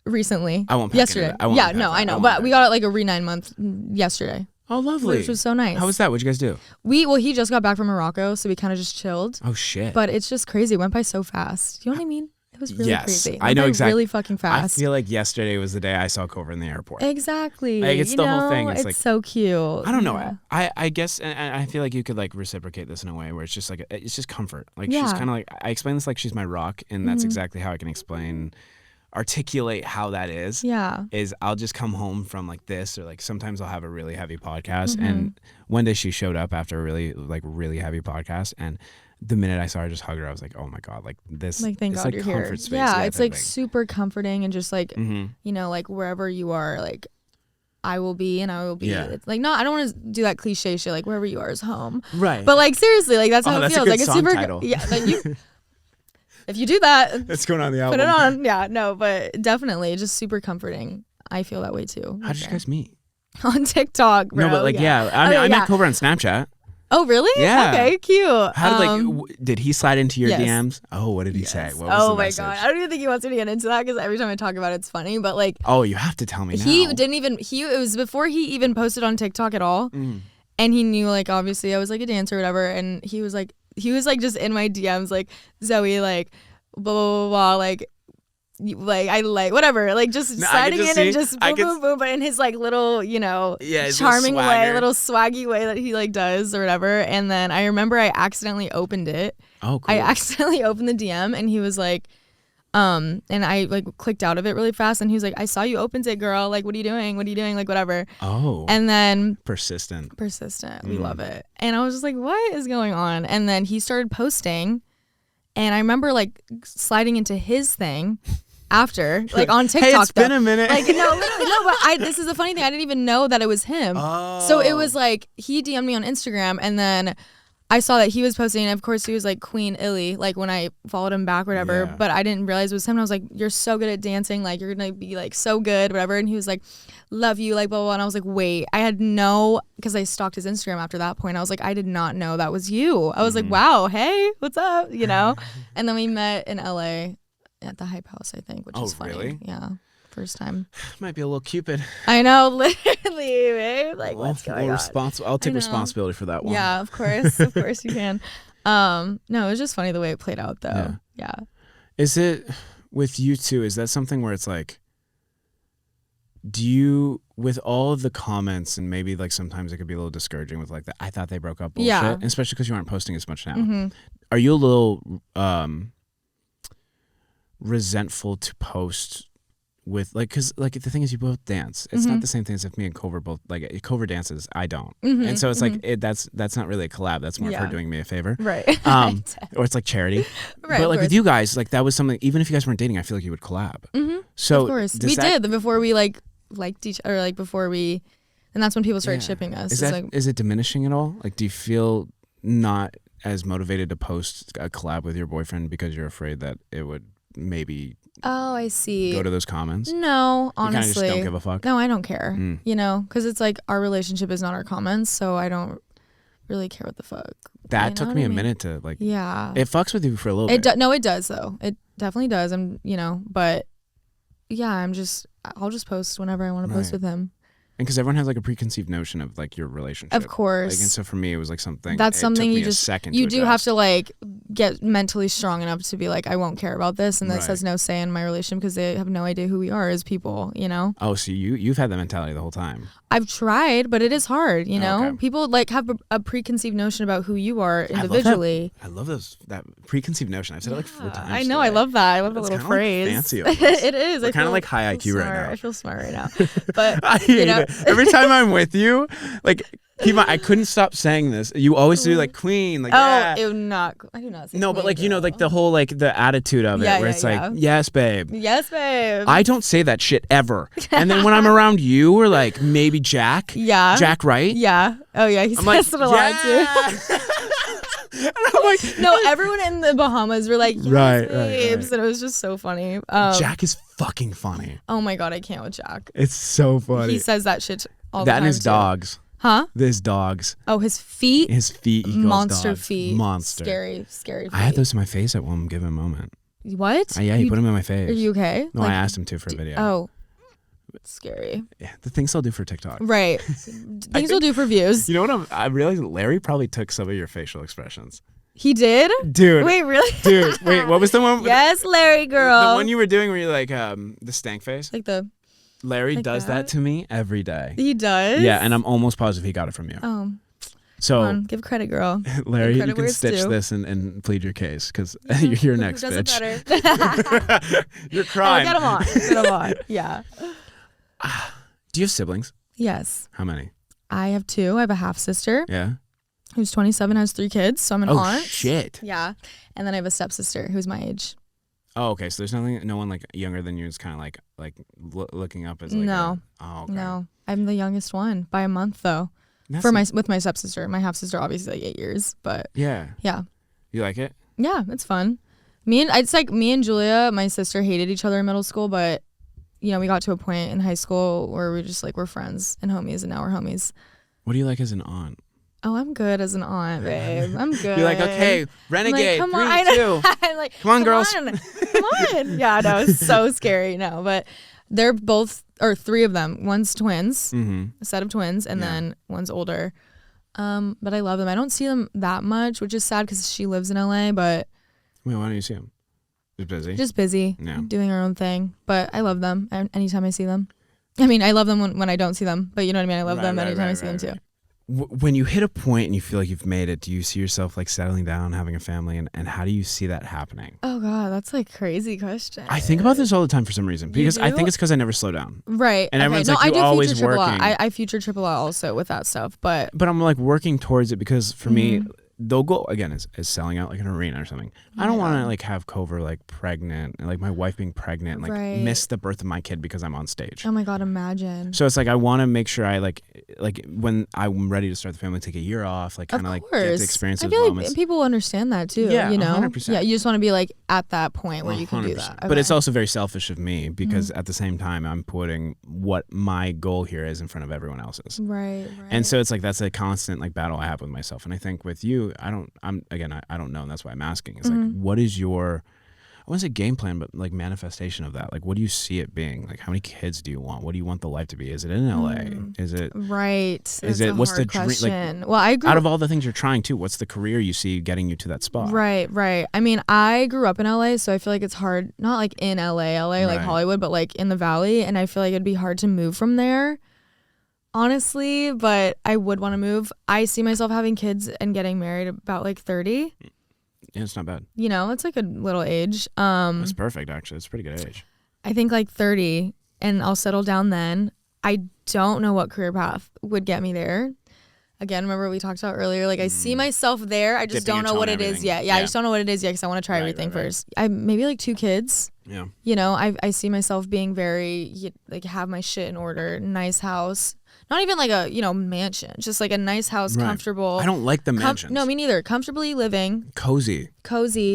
recently. I won't pack yesterday. I know. But we got like a 9-month yesterday. Oh, lovely. Which was so nice. How was that? What'd you guys do? He just got back from Morocco, so we kind of just chilled. Oh, shit. But it's just crazy. It went by so fast. You know what I mean? It was really crazy. I know exactly. Really fucking fast. I feel like yesterday was the day I saw Cover in the airport. Exactly. Like, it's the whole thing. It's like, so cute. I don't know. I guess, and I feel like you could like reciprocate this in a way where it's just like, it's just comfort. Like she's kind of like, I explain this like she's my rock, and that's exactly how I can articulate how that is. Yeah. Is I'll just come home from like this, or like sometimes I'll have a really heavy podcast, and one day she showed up after a really heavy podcast, and the minute I saw her, just hug her, I was like, oh my God, like this, like, thank God like you're comfort here. space. Yeah, it's like super comforting, and just like, you know, like wherever you are, like I will be, and I will be. Yeah. It's like, no, I don't want to do that cliche shit, like wherever you are is home. Right. But like seriously, like that's how it feels. Like it's super title. Yeah, like you if you do that, it's going on the album. Put it on. Yeah, no, but definitely just super comforting. I feel that way too. How did you guys meet? On TikTok, bro. No, but like I met Cover on Snapchat. Oh, really? Yeah. Okay, cute. How did did he slide into your DMs? Oh, what did he say? What was the message? God, I don't even think he wants me to get into that, because every time I talk about it, it's funny. But like, oh, you have to tell me now. It was before he even posted on TikTok at all, and he knew like obviously I was like a dancer or whatever, and he was like just in my DMs like, Zoi, like blah blah blah, blah, like I like whatever, like just sliding in and just boom boom boom, but in his like little, you know, charming way, little swaggy way that he like does or whatever. And then I remember I accidentally opened it. Oh, cool. I accidentally opened the DM, and he was like, and I like clicked out of it really fast, and he was like, I saw you opened it, girl, like what are you doing, like whatever. Oh. And then persistent, we love it. And I was just like, what is going on? And then he started posting, and I remember like sliding into his thing after, like on TikTok. Hey, it's been a minute. Like no, but this is the funny thing. I didn't even know that it was him. Oh. So it was like he DM'd me on Instagram, and then I saw that he was posting, and of course he was like Queen Illy, like when I followed him back or whatever. Yeah. But I didn't realize it was him. And I was like, you're so good at dancing, like you're gonna be like so good, whatever. And he was like, love you, like blah blah blah. And I was like, wait, I had because I stalked his Instagram after that point. I was like, I did not know that was you. I was like, wow, hey, what's up, you know? And then we met in LA. at the Hype House, I think, which Oh, is funny. really? Yeah. First time. Might be a little Cupid. I know, literally, babe. Like, what's going on? I'll take responsibility for that one. Yeah, of course. Of course you can. No, it was just funny the way it played out, though. Yeah. Is it, with you two, is that something where it's like, do you, with all of the comments, and maybe like sometimes it could be a little discouraging with like the I thought they broke up bullshit, Yeah. especially because you aren't posting as much now. Mm-hmm. Are you a little resentful to post with like, because like the thing is you both dance. It's not the same thing as if me and Cover both like Cover dances. I don't, and so it's like that's not really a collab. That's more of her doing me a favor, Right? or it's like charity. Right. But like with you guys, like that was something. Even if you guys weren't dating, I feel like you would collab. So of course we did before we like liked each other, like before we, and that's when people started shipping us. Is it diminishing at all? Like, do you feel not as motivated to post a collab with your boyfriend because you're afraid that it would maybe I see. go to those comments? No, honestly. You kind of just don't give a fuck? No, I don't care. You know, because it's like our relationship is not our comments, so I don't really care what the fuck. That took me a minute to like. Yeah. It fucks with you for a little bit. No, it does though. It definitely does. But yeah, I'll just post whenever I want to post with him. And because everyone has like a preconceived notion of like your relationship, of course. Like, and so for me, it was like something. That's something you just do have to like get mentally strong enough to be like, I won't care about this, and this has no say in my relationship because they have no idea who we are as people. You know. Oh, so you've had that mentality the whole time. I've tried, but it is hard. You know, okay. People like have a preconceived notion about who you are individually. I love that preconceived notion. I've said it like 4 times. I know. Today. I love that. I love the little phrase. Like fancy. It is. We're kind of like high IQ smart. right now. I feel smart right now, but I hate it. Every time I'm with you, like. Keep on, I couldn't stop saying this. You always do like queen, like I do not say no, queen, but like you know, like the whole like the attitude of it, where it's like yes, babe. Yes, babe. I don't say that shit ever. And then when I'm around you, or like maybe Jack, Jack Wright, oh yeah, he says it a lot too. And I'm like, no, everyone in the Bahamas were like, yes, babes, and it was just so funny. Jack is fucking funny. Oh my god, I can't with Jack. It's so funny. He says that shit all the time. That and his dogs. Huh? His dogs. Oh, his feet? His feet. He monster dogs. feet. Monster. Scary feet. I had those in my face at one given moment. What? Yeah, he put them in my face. Are you okay? No, I asked him to for a video. Oh. Scary. Yeah, the things they'll do for TikTok. Right. Things we'll do for views. You know what? I realized Larry probably took some of your facial expressions. He did? Dude. Wait, really? Dude, wait, what was the one? Yes, Larry girl. The one you were doing where you're like the stank face? Like the... Larry does that to me every day. He does? Yeah, and I'm almost positive he got it from you. Oh. So come on, give credit, girl. Larry, credit you can stitch this and plead your case because you're next, does bitch. It better? You're crying. Get him on. Get him on. Yeah. Do you have siblings? Yes. How many? I have 2. I have a half sister. Yeah. Who's 27, has 3 kids, so I'm an aunt. Oh shit. Yeah. And then I have a stepsister who's my age. Oh, okay. So there's no one like younger than you. It's kind of like looking up as like no. Okay. No, I'm the youngest one by a month though. With my stepsister, my half sister, obviously like 8 years, but yeah. You like it? Yeah, it's fun. Me and Julia, my sister, hated each other in middle school, but you know we got to a point in high school where we just like we're friends and homies, and now we're homies. What do you like as an aunt? Oh, I'm good as an aunt, babe. I'm good. You're like, okay, renegade, like, 3, 2. I'm like, come on, girls. Come on. Yeah, no, it's so scary. No, but they're both, or 3 of them. One's twins, a set of twins, and then one's older. But I love them. I don't see them that much, which is sad because she lives in LA, but. Wait, why don't you see them? Just busy. Yeah. Doing her own thing. But I love them anytime I see them. I mean, I love them when I don't see them, but you know what I mean? I love them anytime I see them too. When you hit a point and you feel like you've made it, do you see yourself like settling down, having a family, and how do you see that happening? Oh God, that's like a crazy question. I think about this all the time for some reason because I think it's because I never slow down. Right. And everyone's like, you're always working. I future trip a lot also with that stuff, but I'm like working towards it because for me, they'll go again as selling out like an arena or something. I don't want to like have Cover like pregnant and like my wife being pregnant and like miss the birth of my kid because I'm on stage. Oh my God, imagine. So it's like I want to make sure I like when I'm ready to start the family, take a year off, like kind of like get to experience those moments. Like people understand that too. Yeah, you know, 100%. Yeah, you just want to be like at that point where you can do that. Okay. But it's also very selfish of me because at the same time I'm putting what my goal here is in front of everyone else's. Right. And so it's like that's a constant like battle I have with myself. And I think with you, I don't know, and that's why I'm asking. It's like, what is your wouldn't say game plan, but like manifestation of that. Like, what do you see it being? Like, how many kids do you want? What do you want the life to be? Is it in LA? Is it right? Is it what's the dream? Like, well, I grew out of all the things you're trying to, what's the career you see getting you to that spot? Right. I mean, I grew up in LA, so I feel like it's hard. Not like in LA, like Hollywood, but like in the Valley, and I feel like it'd be hard to move from there. Honestly, but I would want to move. I see myself having kids and getting married about like 30. Yeah, it's not bad. You know, it's like a little age. That's perfect, actually. It's a pretty good age. I think like 30, and I'll settle down then. I don't know what career path would get me there. Again, remember we talked about earlier, like I see myself there. I just don't know what it is yet. Yeah, I just don't know what it is yet because I want to try everything first. I maybe like 2 kids. Yeah. You know, I see myself being very, like, have my shit in order, nice house. Not even like a, mansion, just like a nice house, comfortable. I don't like the mansions. No, me neither. Comfortably living. Cozy.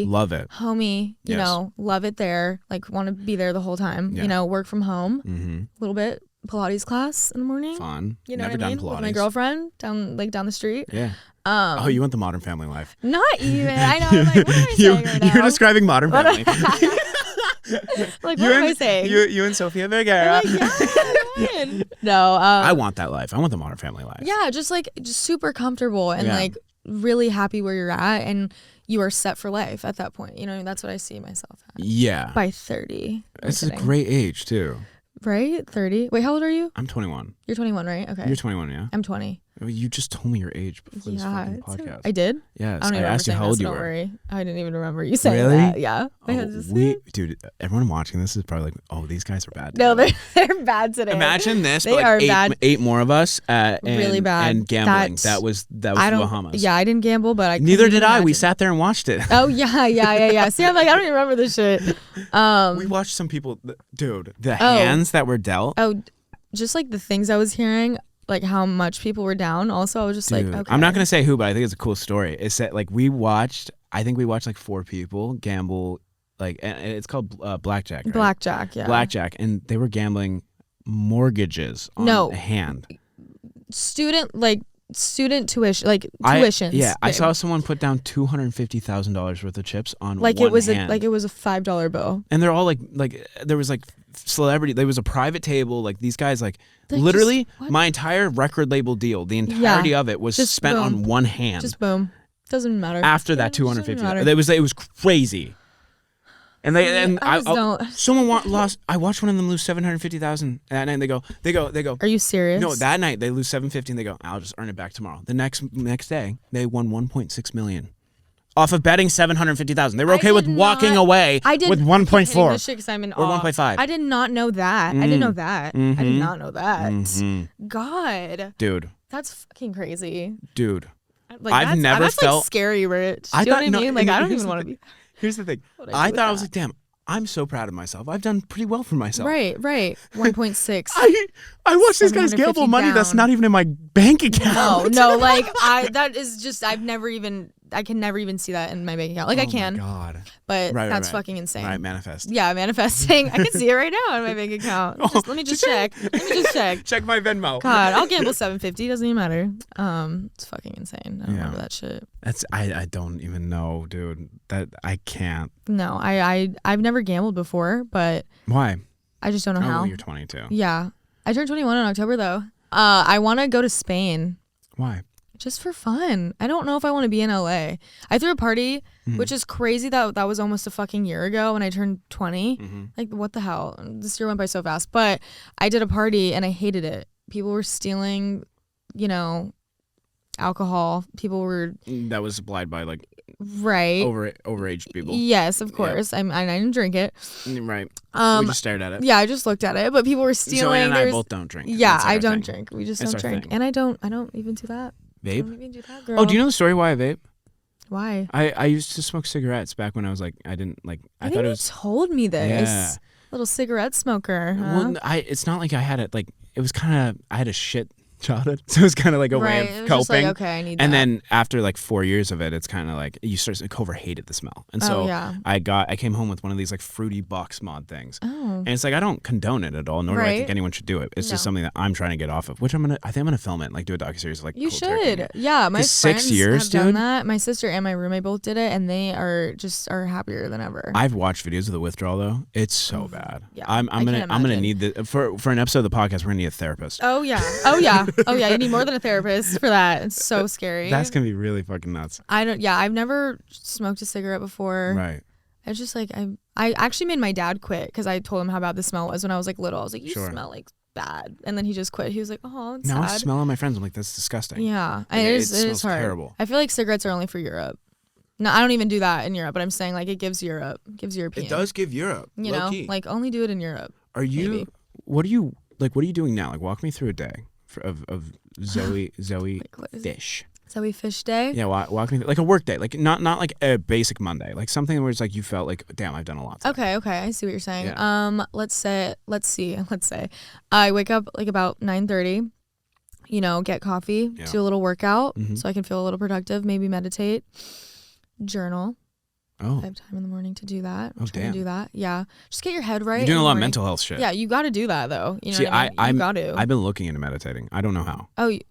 Love it. Homey, you know, love it there. Like, want to be there the whole time. You know, work from home a little bit. Pilates class in the morning. Fun. You know Never what I mean? done Pilates. With my girlfriend down the street. Yeah. Oh, you want the Modern Family life. Not even. I know. I'm like, what am I saying right now? You're describing Modern Family. Like, what am I saying? You and Sofia Vergara. Like, no. I want that life. I want the Modern Family life. Yeah, just super comfortable and like really happy where you're at, and you are set for life at that point. You know, that's what I see myself at. Yeah. By 30. It's a great age too. Right? 30. Wait, how old are you? I'm 21. You're 21, right? Okay. You're 21, yeah? I'm 20. You just told me your age before this fucking podcast. I did? Yes. I asked you how old you were. Don't worry. I didn't even remember you saying really? that. Yeah. Dude, everyone watching this is probably like, oh, these guys are bad. No, they're bad today. Imagine this. They but like are bad. 8 more of us. Really bad. And gambling. That was the Bahamas. Yeah, I didn't gamble, but Neither did I. We sat there and watched it. Oh, yeah. See, I'm like, I don't even remember this shit. We watched some people, dude, the hands that were dealt. Oh, just like the things I was hearing, like how much people were down. Also, I was just like, okay. I'm not gonna say who, but I think it's a cool story. It's that like I think we watched like 4 people gamble, like, and it's called blackjack. Right? Blackjack, yeah. Blackjack, and they were gambling mortgages on a hand. Student tuition, like tuitions. I saw someone put down $250,000 worth of chips on like one it was hand. like it was a $5 bill, and they're all like there was like celebrity. There was a private table. Like these guys, like literally my entire record label deal, the entirety of it was just spent on one hand. Just boom. Doesn't matter. After that $250,000, it was crazy. And someone lost. I watched one of them lose $750,000 that night. And they go. Are you serious? No, that night they lose $750,000 and they go, I'll just earn it back tomorrow. The next day they won $1.6 million off of betting $750,000. They were okay with walking away with 1.4 I'm in or awe. 1.5. I did not know that. I didn't know that. I did not know that. God, dude, that's fucking crazy, dude. Like, I've never felt like scary rich. I you know thought, what I mean? Like I don't even want to be. Here's the thing. I thought I was like, damn, I'm so proud of myself. I've done pretty well for myself. Right. 1.6. I watch these guys gamble money that's not even in my bank account. No, like that is just I can never even see that in my bank account. Like I can. Oh my God. But that's fucking insane. Right, manifest. Yeah, manifesting. I can see it right now in my bank account. Let me just check. Check my Venmo. God, I'll gamble $750. Doesn't even matter. It's fucking insane. I don't remember that shit. I don't even know, dude. That I can't. No, I've never gambled before, but why? I just don't know how. Oh, you're 22. Yeah, I turned 21 in October though. I want to go to Spain. Why? Just for fun. I don't know if I want to be in LA. I threw a party, which is crazy that was almost a fucking year ago when I turned 20. Like, what the hell? This year went by so fast. But I did a party and I hated it. People were stealing, alcohol. People were... That was supplied by, like... Right. Overaged people. Yes, of course. Yeah. I didn't drink it. Right. We just stared at it. Yeah, I just looked at it. But people were stealing. Zoe and I both don't drink. Yeah, I don't drink. We just don't drink. And I don't even do that. Vape? I don't even do that, girl. Oh, do you know the story why I vape? Why? I used to smoke cigarettes back when I was like, I thought it was... You told me this. Yeah. Little cigarette smoker, huh? Well, it's not like I had it, like, it was kind of, I had a shit childhood. So it's kind of like a way of It was coping. just like, okay, I need and that. then after like 4 years of it, it's kind of like you start. Cover hated the smell, and so I came home with one of these like fruity box mod things. Oh. And it's like I don't condone it at all, nor do I think anyone should do it. It's just something that I'm trying to get off of, which I think I'm gonna film it, like do a docuseries like you cold should. turkey. Yeah, my friends 6 years, have dude. done that. My sister and my roommate both did it, and they are happier than ever. I've watched videos of the withdrawal though. It's so bad. Yeah, I'm gonna need the for an episode of the podcast. We're gonna need a therapist. Oh yeah. You need more than a therapist for that. It's so scary. That's gonna be really fucking nuts. I've never smoked a cigarette before. Right. It's just like I actually made my dad quit because I told him how bad the smell was when I was like little. I was like, you smell like bad, and then he just quit. He was like, oh, it's now sad. I smell on my friends. I'm like, that's disgusting. Yeah, like, it is hard. Terrible. I feel like cigarettes are only for Europe. No, I don't even do that in Europe, but I'm saying like it gives European. It does give Europe. You know, like only do it in Europe. Are you? Maybe. What are you doing now? Like, walk me through a day of Zoi Fish. Zoi Fish Day. Yeah, walk me through, like a work day, like not like a basic Monday, like something where it's like you felt like, damn, I've done a lot today. Okay, I see what you're saying. Yeah. Let's say I wake up like about 9:30. You know, get coffee, do a little workout so I can feel a little productive, maybe meditate, journal. Oh. I have time in the morning to do that. Oh, damn. To do that. Yeah. Just get your head right. You're doing a lot of mental health shit. Yeah, you got to do that though. You know See, what I mean? You got to. I've been looking into meditating. I don't know how.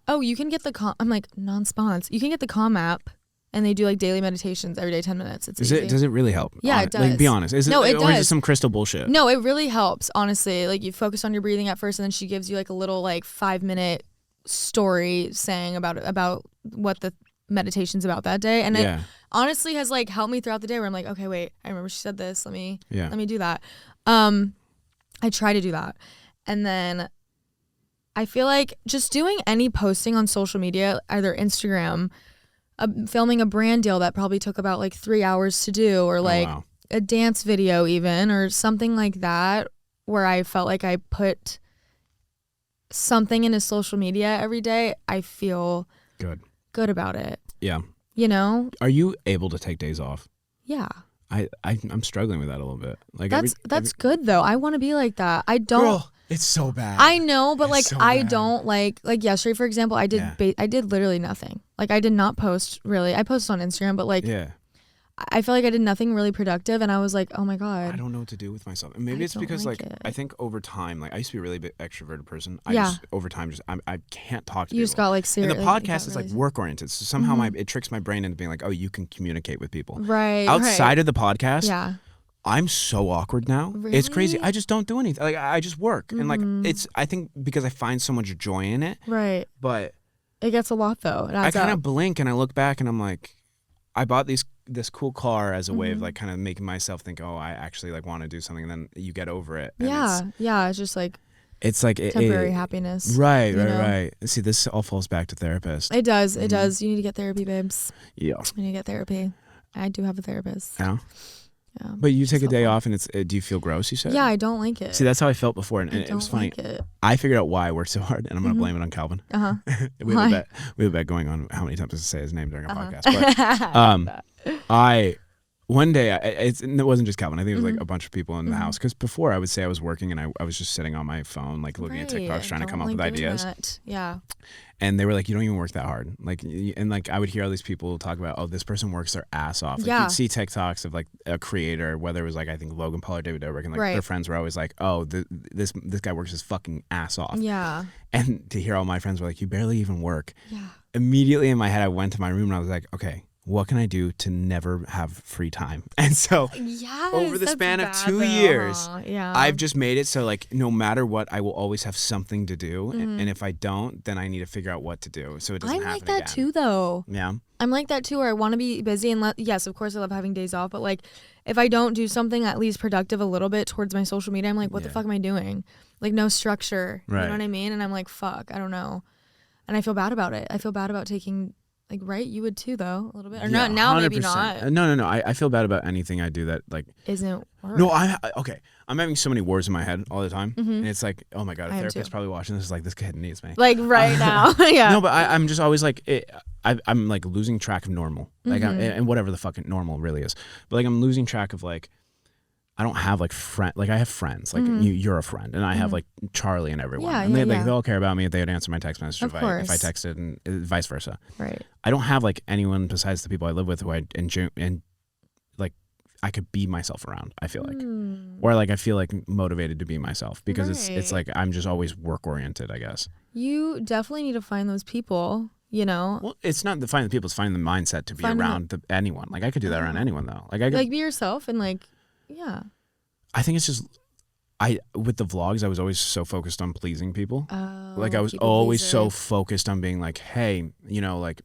Oh, you can get the Calm. I'm like non-spons. You can get the Calm app, and they do like daily meditations every day, 10 minutes. It's easy. Does it really help? Yeah, it does. Like, be honest. Is it, no, it does. Or is it some crystal bullshit? No, it really helps. Honestly, like you focus on your breathing at first, and then she gives you like a little like 5-minute story saying about what the meditation's about that day, and it honestly has like helped me throughout the day where I'm like, okay, wait, I remember she said this, let me do that. I try to do that, and then I feel like just doing any posting on social media, either Instagram, filming a brand deal that probably took about like 3 hours to do, or like a dance video even, or something like that, where I felt like I put something into social media every day, I feel good about it. Yeah. You know? Are you able to take days off? Yeah. I'm struggling with that a little bit. Like that's good though. I want to be like that. I don't. Girl, it's so bad. I know, but like I don't like yesterday, for example, I did literally nothing. Like I did not post really. I posted on Instagram, but like I feel like I did nothing really productive, and I was like, oh my God. I don't know what to do with myself. And maybe it's because like I think over time, like I used to be a really big extroverted person. Over time I can't talk to people. You just got like serious. And the podcast is like work oriented. So somehow it tricks my brain into being like, oh, you can communicate with people. Right. Outside of the podcast, I'm so awkward now. Really? It's crazy. I just don't do anything. Like I just work. And like I think because I find so much joy in it. Right. But it gets a lot though. I kind of blink and I look back and I'm like, I bought this cool car as a way of like kind of making myself think, oh, I actually like want to do something, and then you get over it. And it's just like temporary happiness. Right. See, this all falls back to therapist. It does. It does. You need to get therapy, babes. Yeah. You need to get therapy. I do have a therapist. Yeah. Yeah. But you take a day off and do you feel gross, you said? Yeah, I don't like it. See, that's how I felt before, and it was funny. Like it. I figured out why I worked so hard, and I'm going to blame it on Calvin. We have a bet going on how many times to say his name during a podcast. But one day, it wasn't just Calvin. I think it was like a bunch of people in the house. Because before, I would say I was working and I was just sitting on my phone, like looking at TikToks, trying to come up with ideas. That. Yeah. And they were like, you don't even work that hard. Like, and like I would hear all these people talk about, oh, this person works their ass off. Like you'd see TikToks of like a creator, whether it was like I think Logan Paul or David Dobrik, and like their friends were always like, oh, this guy works his fucking ass off. Yeah. And to hear all my friends were like, you barely even work. Yeah. Immediately in my head, I went to my room and I was like, okay, what can I do to never have free time? And so over the span of 2 years, I've just made it so like no matter what, I will always have something to do. And if I don't, then I need to figure out what to do so it doesn't happen again. I'm like that too though. Yeah. I'm like that too, where I want to be busy and yes, of course I love having days off, but like if I don't do something at least productive a little bit towards my social media, I'm like, what the fuck am I doing? Like no structure. You know what I mean? And I'm like, fuck, I don't know. And I feel bad about it. I feel bad about taking like, right? You would too, though, a little bit. Or not now, 100%. Maybe not. No. I feel bad about anything I do that like isn't work. No, I'm having so many words in my head all the time, and it's like, oh my God, a therapist probably watching this is like, this kid needs me. Like right now, yeah. No, but I'm just always like, I'm like losing track of normal, like, and whatever the fucking normal really is. But like, I'm losing track of like, I don't have like like I have friends, like you're a friend, and I have like Charlie and everyone, Yeah, and yeah, they yeah. all care about me. They would answer my text message Of if course. I texted, and vice versa. Right. I don't have like anyone besides the people I live with who I and like I could be myself around. I feel like, or like I feel like motivated to be myself because it's like I'm just always work oriented, I guess. You definitely need to find those people. You know. Well, it's not the finding the people; it's finding the mindset to be around anyone. Like I could do that around anyone though. Like I could, like be yourself and like yeah. I think it's just with the vlogs I was always so focused on pleasing people. Oh, like I was always so focused on being like, hey, you know, like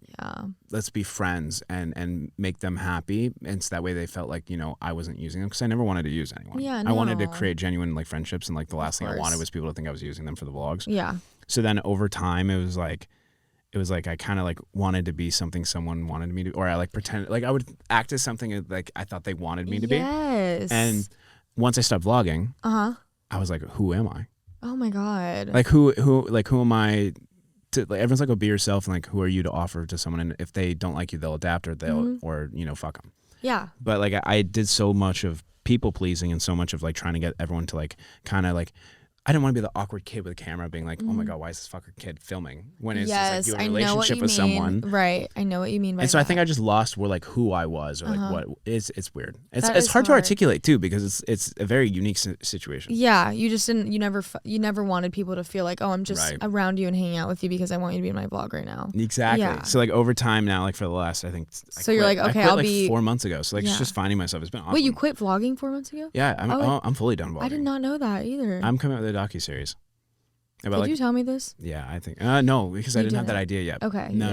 let's be friends and make them happy, and so that way they felt like, you know, I wasn't using them because I never wanted to use anyone. Yeah, I wanted to create genuine like friendships, and like the last thing I wanted was people to think I was using them for the vlogs. Yeah. So then over time it was like I kind of like wanted to be something someone wanted me to, or I like pretend like I would act as something like I thought they wanted me to be. Yes. And once I stopped vlogging, I was like, who am I? Oh my God. Like who am I to, like, everyone's like, oh, be yourself, and like who are you to offer to someone, and if they don't like you, they'll adapt, or they'll or you know, fuck them. Yeah. But like I did so much of people pleasing and so much of like trying to get everyone to like kind of like, I didn't want to be the awkward kid with a camera being like, oh my God, why is this fucker kid filming? When it's just like you have a relationship with someone. Right. I know what you mean by that. And so I think I just lost like who I was, or like what it's weird. It's hard to articulate too, because it's a very unique situation. Yeah. You just didn't, you never wanted people to feel like, oh, I'm just around you and hanging out with you because I want you to be in my vlog right now. Exactly. Yeah. So like over time now, like for the last, I think. So you're like, okay, I'll be like 4 months ago. So like it's just finding myself. It's been awesome. Wait, you quit vlogging 4 months ago? Yeah. I'm fully done vlogging. I did not know that either. I'm coming out with a docuseries. Did you tell me this? Yeah, I think. No, because I didn't have that idea yet. Okay. No.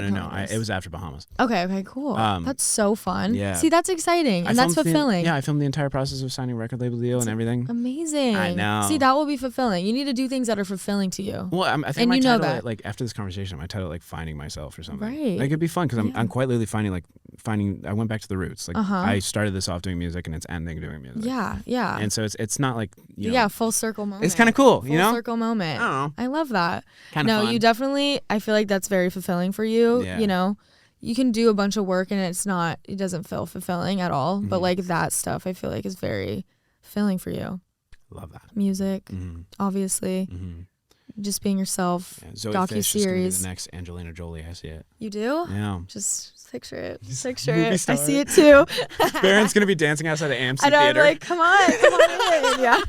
It was after Bahamas. Okay, cool. That's so fun. Yeah. See, that's exciting, and that's fulfilling. I filmed the entire process of signing a record label deal and everything. Amazing. I know. See, that will be fulfilling. You need to do things that are fulfilling to you. Well, I think my title, like after this conversation, my title like finding myself or something. Right. Like it'd be fun because I'm quite literally finding. I went back to the roots. Like I started this off doing music and it's ending doing music. Yeah. And so it's not like, you know, full circle moment. It's kind of cool, you know. Full circle moment. I don't know. I love that. Kind of fun. You definitely. I feel like that's very fulfilling for you. Yeah. You know, you can do a bunch of work and it doesn't feel fulfilling at all. But like that stuff, I feel like is very fulfilling for you. Love that. Music, obviously. Just being yourself. Yeah, Zoe docuseries. Fish is gonna be the next Angelina Jolie. I see it. You do? Yeah. Just picture it. Movie star. I see it too. Baron's gonna be dancing outside the AMC I know, theater. I'm like, come on in. Yeah.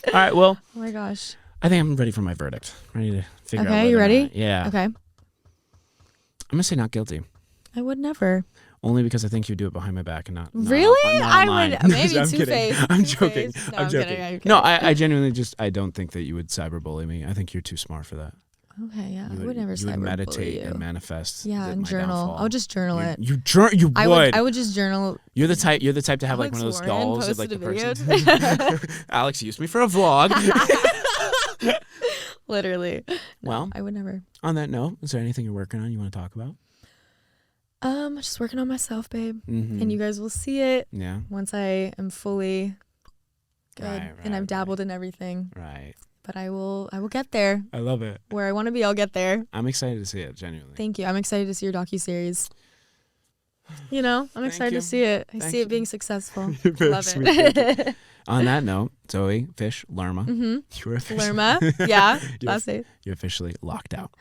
All right. Well. Oh my gosh. I think I'm ready for my verdict. Ready to figure out. Okay, you ready? Yeah. Okay. I'm gonna say not guilty. I would never. Only because I think you do it behind my back and not. Really? Not I online. would. Maybe I'm two-faced. I'm joking. No, I'm joking. kidding. No, I genuinely I don't think that you would cyberbully me. I think you're too smart for that. Okay, yeah. You I would never cyberbully you. You would meditate and manifest. Yeah, and journal. Downfall. I would just journal it. You would. I would just journal. You're the type to have like one of those dolls of like the person. Alex used me for a vlog. Literally. Well, no, I would never. On that note, is there anything you're working on you want to talk about? Just working on myself, babe. And you guys will see it. Yeah. Once I am fully good and I've dabbled in everything. Right. But I will get there. I love it. Where I want to be, I'll get there. I'm excited to see it, genuinely. Thank you. I'm excited to see your docuseries. You know, I'm excited to see it. I see it being successful. Love it. On that note, Zoi Fish Lerma. You're officially Lerma. Yeah. Last name. You're officially locked out.